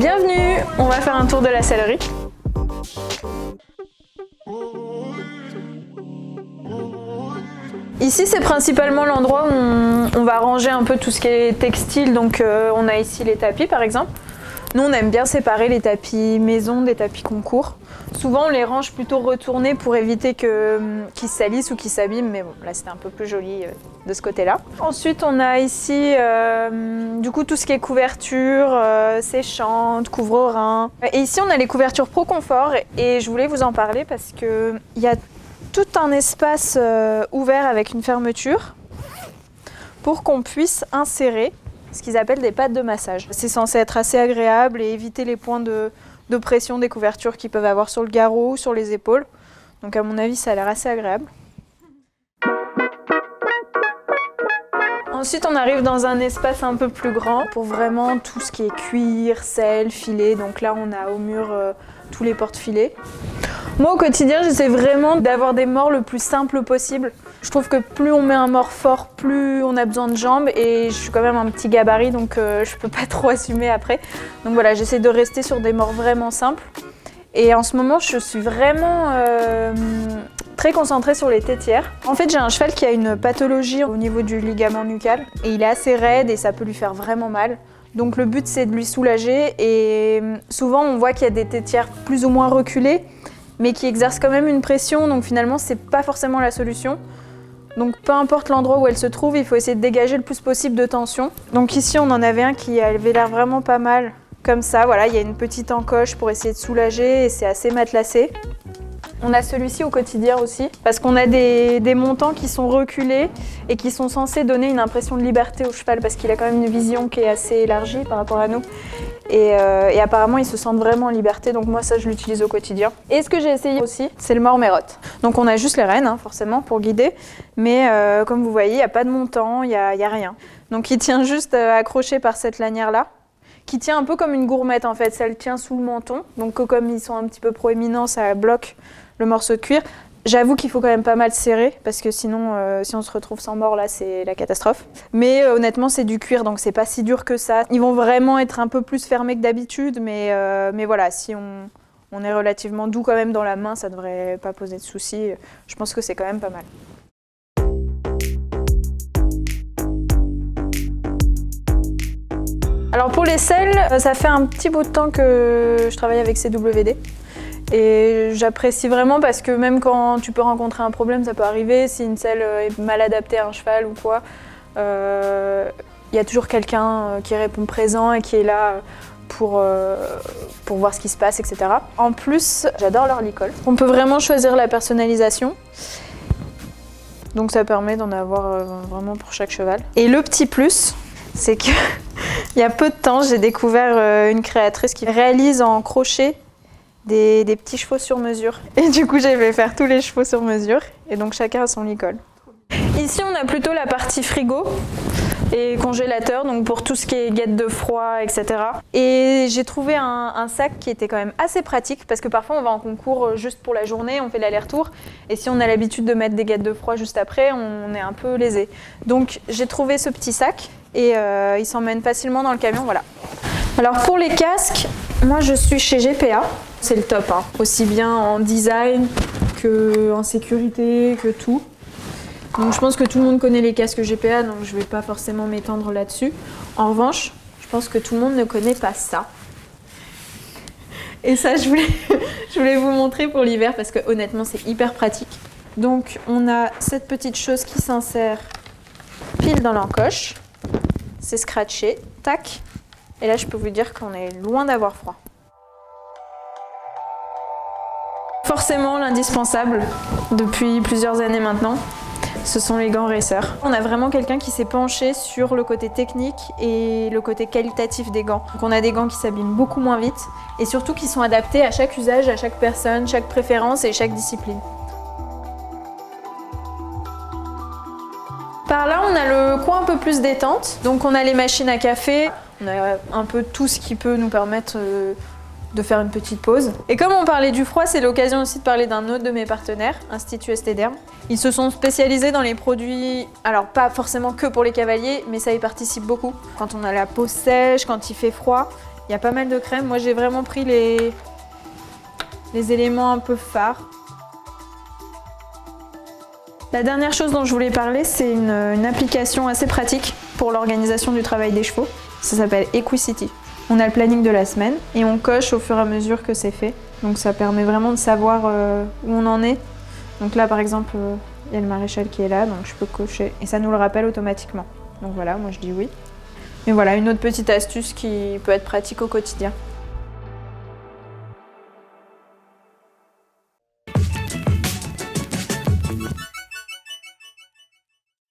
Bienvenue, on va faire un tour de la sellerie. Ici, c'est principalement l'endroit où on va ranger un peu tout ce qui est textile. Donc on a ici les tapis par exemple. Nous, on aime bien séparer les tapis maison des tapis concours. Souvent, on les range plutôt retournés pour éviter qu'ils salissent ou qu'ils s'abîment. Mais bon, là, c'était un peu plus joli de ce côté-là. Ensuite, on a ici du coup tout ce qui est couverture, séchante, couvre-reins. Et ici, on a les couvertures Pro Confort. Et je voulais vous en parler parce qu'il y a tout un espace ouvert avec une fermeture pour qu'on puisse insérer ce qu'ils appellent des pattes de massage. C'est censé être assez agréable et éviter les points de pression des couvertures qu'ils peuvent avoir sur le garrot ou sur les épaules. Donc à mon avis, ça a l'air assez agréable. Ensuite, on arrive dans un espace un peu plus grand pour vraiment tout ce qui est cuir, selle, filet. Donc là, on a au mur tous les porte-filets. Moi, au quotidien, j'essaie vraiment d'avoir des morts le plus simple possible. Je trouve que plus on met un mort fort, plus on a besoin de jambes. Et je suis quand même un petit gabarit, donc je peux pas trop assumer après. Donc voilà, j'essaie de rester sur des morts vraiment simples. Et en ce moment, je suis vraiment très concentrée sur les tétières. En fait, j'ai un cheval qui a une pathologie au niveau du ligament nucal. Et il est assez raide et ça peut lui faire vraiment mal. Donc le but, c'est de lui soulager. Et souvent, on voit qu'il y a des tétières plus ou moins reculées, mais qui exercent quand même une pression, donc finalement c'est pas forcément la solution. Donc peu importe l'endroit où elle se trouve, il faut essayer de dégager le plus possible de tension. Donc ici on en avait un qui avait l'air vraiment pas mal, comme ça, voilà, il y a une petite encoche pour essayer de soulager et c'est assez matelassé. On a celui-ci au quotidien aussi, parce qu'on a des montants qui sont reculés et qui sont censés donner une impression de liberté au cheval, parce qu'il a quand même une vision qui est assez élargie par rapport à nous. Et apparemment, ils se sentent vraiment en liberté, donc moi ça je l'utilise au quotidien. Et ce que j'ai essayé aussi, c'est le mort-mérotte. Donc on a juste les rênes, forcément, pour guider, mais comme vous voyez, il n'y a pas de montant, il n'y a rien. Donc il tient juste accroché par cette lanière-là, qui tient un peu comme une gourmette en fait, ça le tient sous le menton, donc comme ils sont un petit peu proéminents, ça bloque le morceau de cuir. J'avoue qu'il faut quand même pas mal serrer parce que sinon, si on se retrouve sans mort, là, c'est la catastrophe. Mais honnêtement, c'est du cuir, donc c'est pas si dur que ça. Ils vont vraiment être un peu plus fermés que d'habitude, mais voilà, si on est relativement doux quand même dans la main, ça devrait pas poser de soucis. Je pense que c'est quand même pas mal. Alors pour les selles, ça fait un petit bout de temps que je travaille avec CWD. Et j'apprécie vraiment parce que même quand tu peux rencontrer un problème, ça peut arriver, si une selle est mal adaptée à un cheval ou quoi, y a toujours quelqu'un qui répond présent et qui est là pour voir ce qui se passe, etc. En plus, j'adore leur licol. On peut vraiment choisir la personnalisation. Donc ça permet d'en avoir vraiment pour chaque cheval. Et le petit plus, c'est que il y a peu de temps, j'ai découvert une créatrice qui réalise en crochet des petits chevaux sur mesure. Et du coup, j'ai fait faire tous les chevaux sur mesure. Et donc, chacun a son licol. Ici, on a plutôt la partie frigo et congélateur, donc pour tout ce qui est guette de froid, etc. Et j'ai trouvé un sac qui était quand même assez pratique parce que parfois, on va en concours juste pour la journée, on fait l'aller-retour. Et si on a l'habitude de mettre des guettes de froid juste après, on est un peu lésé. Donc, j'ai trouvé ce petit sac et il s'emmène facilement dans le camion, voilà. Alors, pour les casques, moi, je suis chez GPA. C'est le top, aussi bien en design qu'en sécurité, que tout. Donc je pense que tout le monde connaît les casques GPA, donc je ne vais pas forcément m'étendre là-dessus. En revanche, je pense que tout le monde ne connaît pas ça. Et ça, je voulais vous montrer pour l'hiver parce que honnêtement, c'est hyper pratique. Donc on a cette petite chose qui s'insère pile dans l'encoche. C'est scratché, tac. Et là, je peux vous dire qu'on est loin d'avoir froid. Forcément, l'indispensable, depuis plusieurs années maintenant, ce sont les gants racer. On a vraiment quelqu'un qui s'est penché sur le côté technique et le côté qualitatif des gants. Donc on a des gants qui s'abîment beaucoup moins vite et surtout qui sont adaptés à chaque usage, à chaque personne, chaque préférence et chaque discipline. Par là, on a le coin un peu plus détente. Donc on a les machines à café, on a un peu tout ce qui peut nous permettre de faire une petite pause. Et comme on parlait du froid, c'est l'occasion aussi de parler d'un autre de mes partenaires, Institut Estéderm. Ils se sont spécialisés dans les produits, alors pas forcément que pour les cavaliers, mais ça y participe beaucoup. Quand on a la peau sèche, quand il fait froid, Il y a pas mal de crèmes. Moi, j'ai vraiment pris les éléments un peu phares. La dernière chose dont je voulais parler, c'est une application assez pratique pour l'organisation du travail des chevaux. Ça s'appelle Equicity. On a le planning de la semaine et on coche au fur et à mesure que c'est fait. Donc ça permet vraiment de savoir où on en est. Donc là, par exemple, il y a le maréchal qui est là, donc je peux cocher et ça nous le rappelle automatiquement. Donc voilà, moi je dis oui. Mais voilà, une autre petite astuce qui peut être pratique au quotidien.